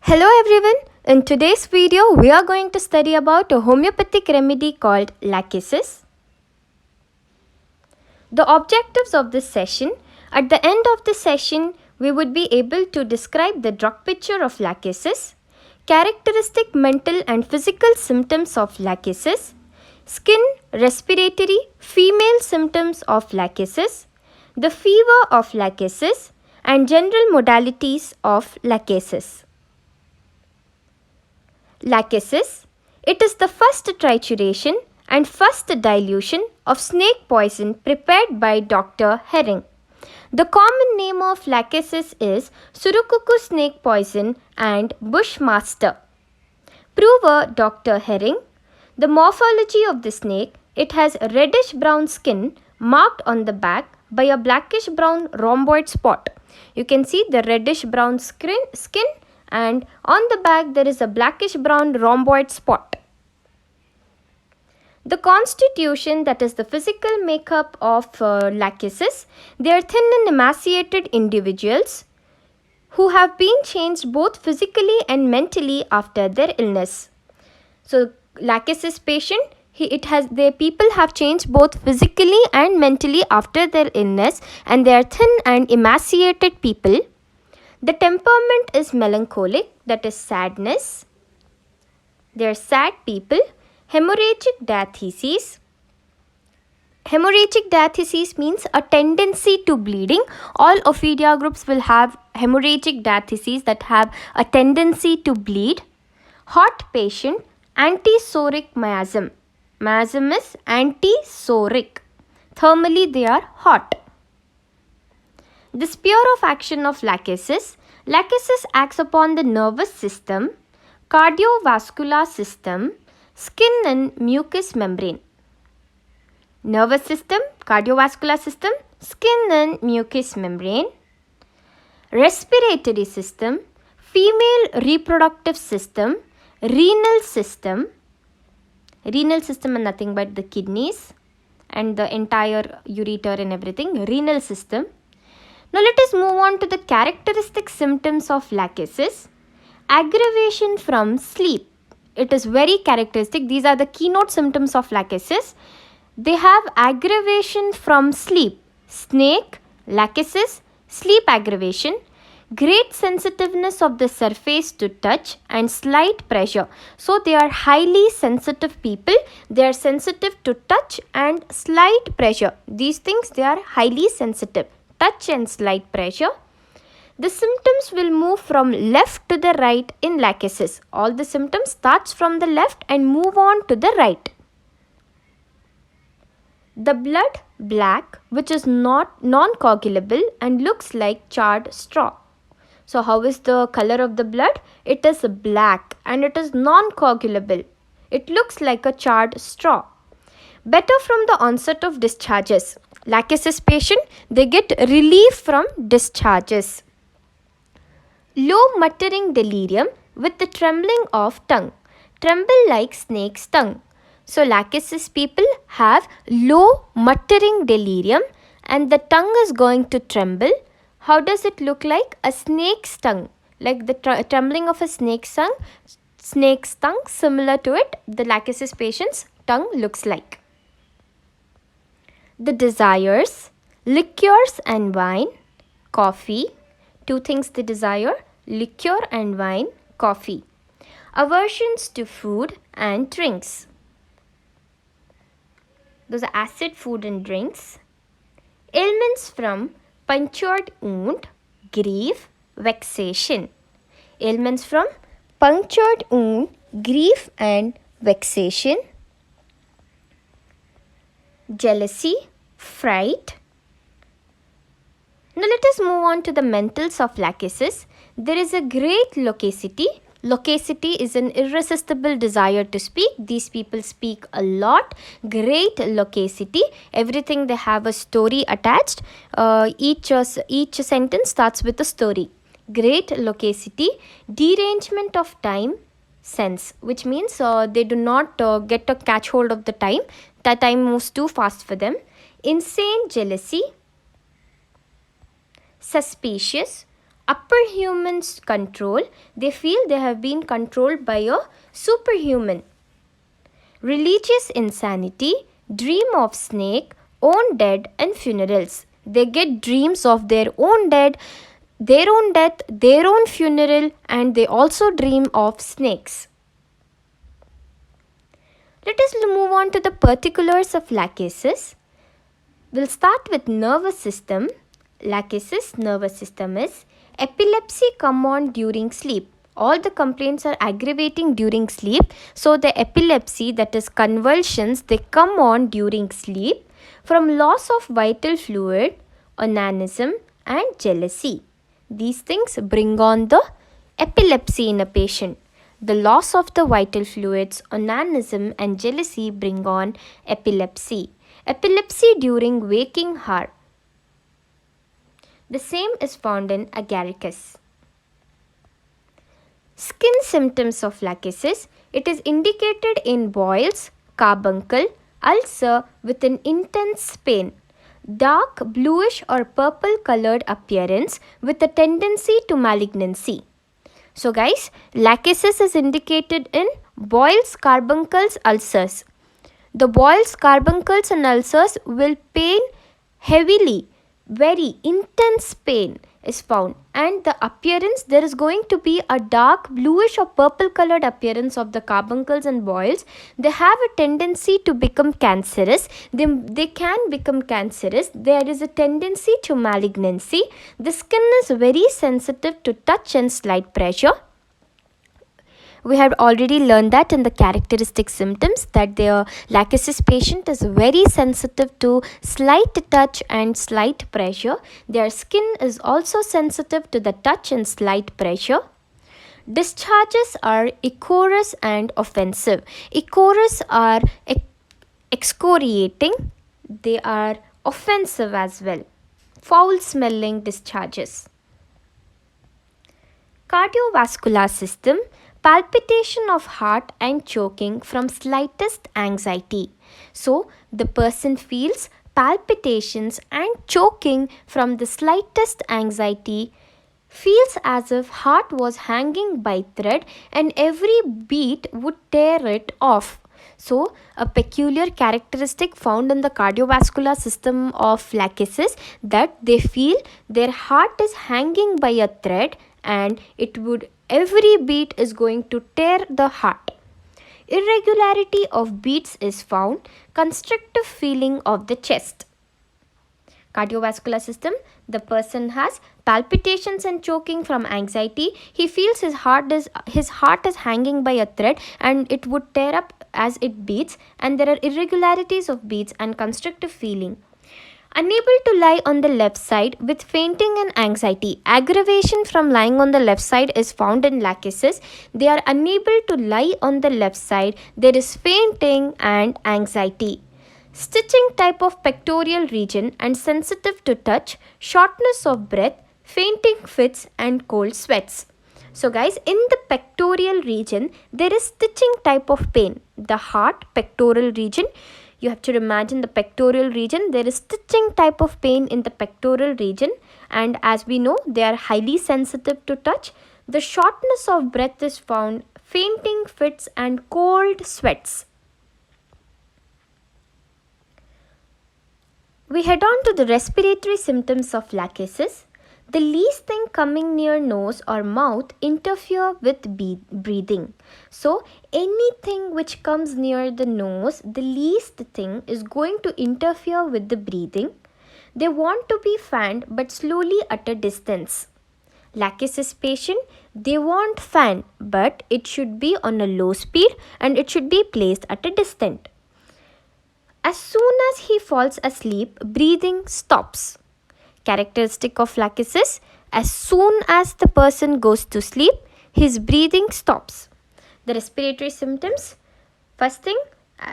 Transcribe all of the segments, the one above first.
Hello everyone, in today's video we are going to study about a homeopathic remedy called Lachesis. The objectives of this session: at the end of this session we would be able to describe the drug picture of Lachesis, characteristic mental and physical symptoms of Lachesis, skin, respiratory, female symptoms of Lachesis, the fever of Lachesis, and general modalities of Lachesis. Lachesis. It is the first trituration and first dilution of snake poison prepared by Dr. Herring. The common name of Lachesis is Surukuku snake poison and Bushmaster. Prover Dr. Herring. The morphology of the snake: it has reddish brown skin marked on the back by a blackish brown rhomboid spot. You can see the reddish brown skin and on the back there is a blackish brown rhomboid spot. The constitution, that is the physical makeup of Lachesis: they are thin and emaciated individuals who have been changed both physically and mentally after their illness. So Lachesis patient, people have changed both physically and mentally after their illness, and they are thin and emaciated people. The temperament is melancholic, that is sadness. They are sad people. Hemorrhagic diathesis. Hemorrhagic diathesis means a tendency to bleeding. All Ophidia groups will have hemorrhagic diathesis, that have a tendency to bleed. Hot patient. Antisoric miasm. Miasm is antisoric. Thermally they are hot. The sphere of action of Lachesis. Lachesis acts upon the nervous system, cardiovascular system, skin and mucous membrane. Nervous system, cardiovascular system, skin and mucous membrane. Respiratory system, female reproductive system, renal system. Renal system is nothing but the kidneys and the entire ureter and everything. Renal system. Now let us move on to the characteristic symptoms of Lachesis. Aggravation from sleep. It is very characteristic. These are the keynote symptoms of Lachesis. They have aggravation from sleep. Snake, Lachesis, sleep aggravation. Great sensitiveness of the surface to touch and slight pressure. So they are highly sensitive people. They are sensitive to touch and slight pressure. These things, they are highly sensitive. Touch and slight pressure. The symptoms will move from left to the right in Lachesis. All the symptoms starts from the left and move on to the right. The blood black, which is not non-coagulable and looks like charred straw. So how is the color of the blood? It is black and it is non-coagulable. It looks like a charred straw. Better from the onset of discharges. Lachesis patient, they get relief from discharges. Low muttering delirium with the trembling of tongue. Tremble like snake's tongue. So Lachesis people have low muttering delirium and the tongue is going to tremble. How does it look like? A snake's tongue. Like the trembling of a snake's tongue, similar to it, the Lachesis patient's tongue looks like. The desires: liqueurs and wine, coffee. Two things they desire: liqueur and wine, coffee. Aversions to food and drinks. Those are acid food and drinks. Ailments from punctured wound, grief, vexation. Ailments from punctured wound, grief and vexation. Jealousy, fright. Now let us move on to the mentals of Lachesis. There is a great loquacity. Loquacity is an irresistible desire to speak. These people speak a lot. Great loquacity. Everything they have a story attached. Each sentence starts with a story. Great loquacity. Derangement of time sense, which means they do not get a catch hold of the time. The time moves too fast for them. Insane jealousy. Suspicious. upper human's control, they feel they have been controlled by a superhuman. Religious insanity, dream of snake, own dead and funerals. They get dreams of their own dead, their own death, their own funeral, and they also dream of snakes. Let us move on to the particulars of Lachesis. We'll start with nervous system. Lachesis nervous system is epilepsy come on during sleep. All the complaints are aggravating during sleep. So the epilepsy, that is convulsions, they come on during sleep from loss of vital fluid, onanism and jealousy. These things bring on the epilepsy in a patient. The loss of the vital fluids, onanism and jealousy bring on epilepsy. Epilepsy during waking hour. The same is found in agaricus. Skin symptoms of Lachesis. It is indicated in boils, carbuncle, ulcer with an intense pain, dark bluish or purple colored appearance with a tendency to malignancy. So guys, Lachesis is indicated in boils, carbuncles, ulcers. The boils, carbuncles and ulcers will pain heavily, very intense pain is found, and the appearance, there is going to be a dark bluish or purple colored appearance of the carbuncles and boils. They have a tendency to become cancerous. They can become cancerous. There is a tendency to malignancy. The skin is very sensitive to touch and slight pressure. We have already learned that in the characteristic symptoms, that the Lachesis patient is very sensitive to slight touch and slight pressure. Their skin is also sensitive to the touch and slight pressure. Discharges are ichorous and offensive. Ichorous are excoriating. They are offensive as well. Foul smelling discharges. Cardiovascular system. Palpitation of heart and choking from slightest anxiety. So, the person feels palpitations and choking from the slightest anxiety, feels as if heart was hanging by thread and every beat would tear it off. So, a peculiar characteristic found in the cardiovascular system of Lachesis, that they feel their heart is hanging by a thread and every beat is going to tear the heart. Irregularity of beats is found. Constrictive feeling of the chest. Cardiovascular system, the person has palpitations and choking from anxiety. He feels his heart is hanging by a thread and it would tear up as it beats, and there are irregularities of beats and constrictive feeling. Unable to lie on the left side with fainting and anxiety. Aggravation from lying on the left side is found in Lachesis. They are unable to lie on the left side. There is fainting and anxiety. Stitching type of pectoral region and sensitive to touch, shortness of breath, fainting fits and cold sweats. So guys, in the pectoral region, there is stitching type of pain. The heart, pectoral region. You have to imagine the pectoral region. There is stitching type of pain in the pectoral region, and as we know, they are highly sensitive to touch. The shortness of breath is found, fainting fits and cold sweats. We head on to the respiratory symptoms of Lachesis. The least thing coming near nose or mouth interfere with breathing. So anything which comes near the nose, the least thing is going to interfere with the breathing. They want to be fanned but slowly at a distance. Lachesis patient, they want fan but it should be on a low speed and it should be placed at a distance. As soon as he falls asleep, breathing stops. Characteristic of Lachesis, as soon as the person goes to sleep, his breathing stops. The respiratory symptoms, first thing,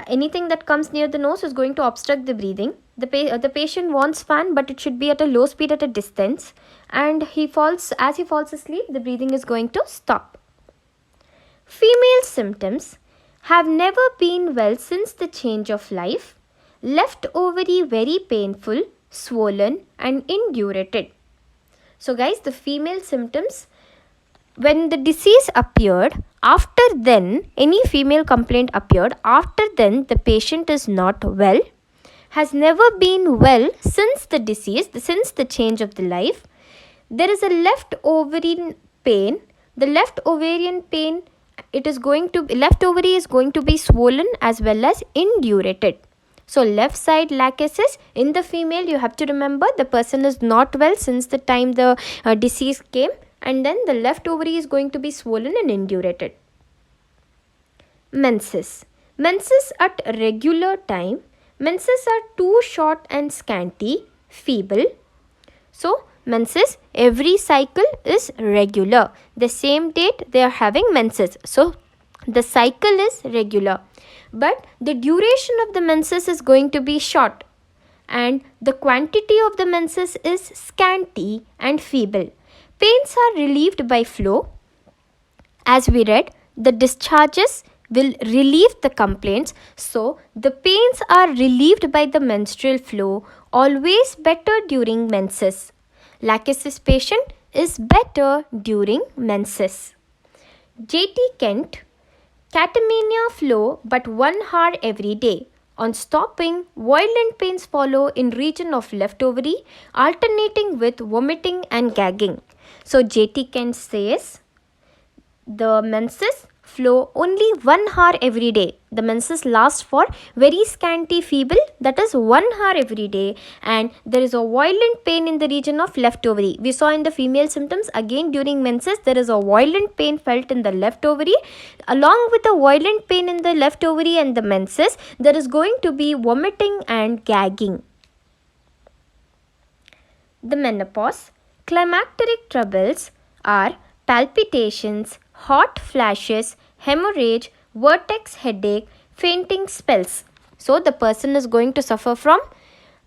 anything that comes near the nose is going to obstruct the breathing. The patient wants fan but it should be at a low speed at a distance, and as he falls asleep, the breathing is going to stop. Female symptoms, have never been well since the change of life, left ovary very painful, swollen and indurated. So guys, the female symptoms, when the disease appeared, after then, any female complaint appeared, after then the patient is not well, has never been well since the disease, since the change of the life. There is a left ovarian pain. The left ovarian pain, left ovary is going to be swollen as well as indurated. So left side lachesis in the female, you have to remember the person is not well since the time the disease came, and then the left ovary is going to be swollen and indurated. Menses. Menses at regular time. Menses are too short and scanty, feeble. So menses, every cycle is regular. The same date they are having menses. So the cycle is regular. But the duration of the menses is going to be short. And the quantity of the menses is scanty and feeble. Pains are relieved by flow. As we read, the discharges will relieve the complaints. So the pains are relieved by the menstrual flow, always better during menses. Lachesis patient is better during menses. J.T. Kent, catamenia flow but 1 hour every day. On stopping, violent pains follow in region of left ovary, alternating with vomiting and gagging. So J.T. Kent says, the menses flow only 1 hour every day. The menses last for very scanty feeble, that is 1 hour every day, and there is a violent pain in the region of left ovary. We saw in the female symptoms, again during menses there is a violent pain felt in the left ovary. Along with the violent pain in the left ovary and the menses, there is going to be vomiting and gagging. The menopause. Climacteric troubles are palpitations, hot flashes, hemorrhage, vertex headache, fainting spells. So the person is going to suffer from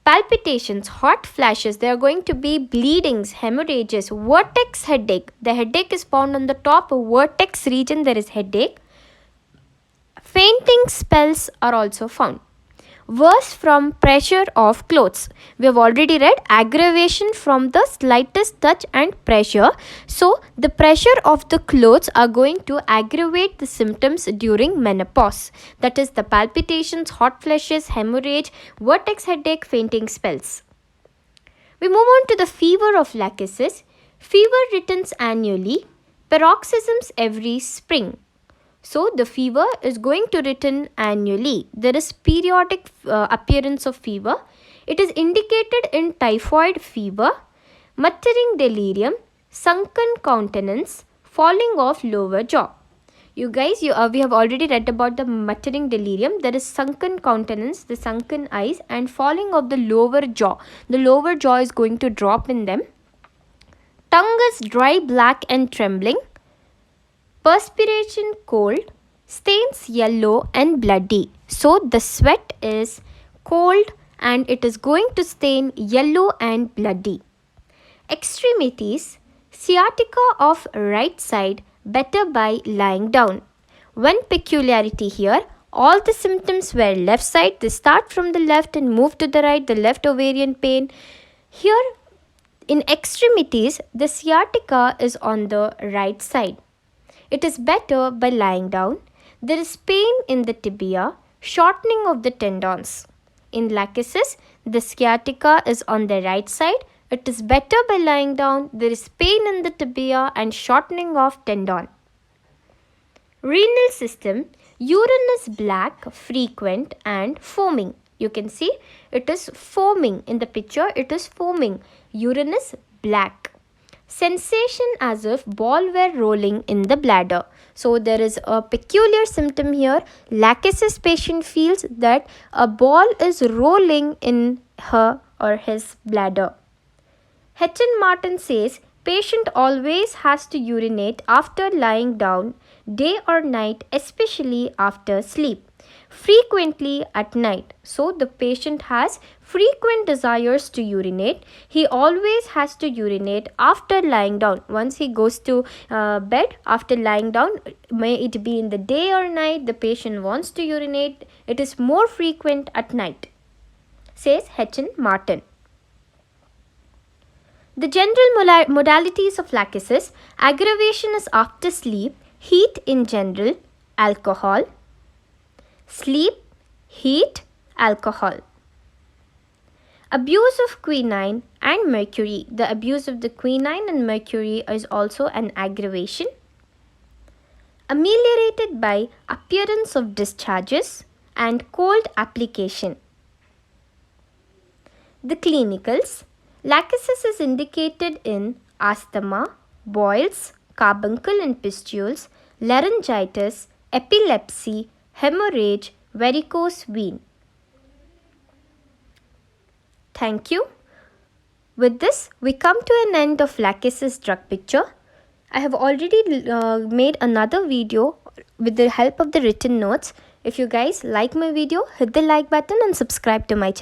palpitations, hot flashes, there are going to be bleedings, hemorrhages, vertex headache. The headache is found on the top vertex region, there is headache. Fainting spells are also found. Worse from pressure of clothes. We have already read aggravation from the slightest touch and pressure. So the pressure of the clothes are going to aggravate the symptoms during menopause. That is the palpitations, hot flashes, hemorrhage, vertex headache, fainting spells. We move on to the fever of lachesis. Fever returns annually. Paroxysms every spring. So the fever is going to return annually. There is periodic appearance of fever. It is indicated in typhoid fever, muttering delirium, sunken countenance, falling of lower jaw. You guys, we have already read about the muttering delirium. There is sunken countenance, the sunken eyes, and falling of the lower jaw. The lower jaw is going to drop in them. Tongue is dry, black and trembling. Perspiration cold, stains yellow and bloody. So the sweat is cold and it is going to stain yellow and bloody. Extremities, sciatica of right side, better by lying down. One peculiarity here, all the symptoms were left side. They start from the left and move to the right, the left ovarian pain. Here in extremities, the sciatica is on the right side. It is better by lying down. There is pain in the tibia, shortening of the tendons. In lachesis, the sciatica is on the right side. It is better by lying down. There is pain in the tibia and shortening of tendon. Renal system, urine is black, frequent and foaming. You can see it is foaming. In the picture, it is foaming. Urine is black. Sensation as if ball were rolling in the bladder. So there is a peculiar symptom here. Lachesis patient feels that a ball is rolling in her or his bladder. H.N. Martin says patient always has to urinate after lying down, day or night, especially after sleep. Frequently at night. So the patient has frequent desires to urinate. He always has to urinate after lying down. Once he goes to bed after lying down, may it be in the day or night, the patient wants to urinate. It is more frequent at night, says H.N. Martin. The general modalities of lachesis: aggravation is after sleep, heat in general, alcohol. Sleep, heat, alcohol. Abuse of quinine and mercury. The abuse of the quinine and mercury is also an aggravation. Ameliorated by appearance of discharges and cold application. The clinicals: lachesis is indicated in asthma, boils, carbuncle and pustules, laryngitis, epilepsy, hemorrhage, varicose vein. Thank you. With this, we come to an end of lachesis drug picture. I have already made another video with the help of the written notes. If you guys like my video, hit the like button and subscribe to my channel.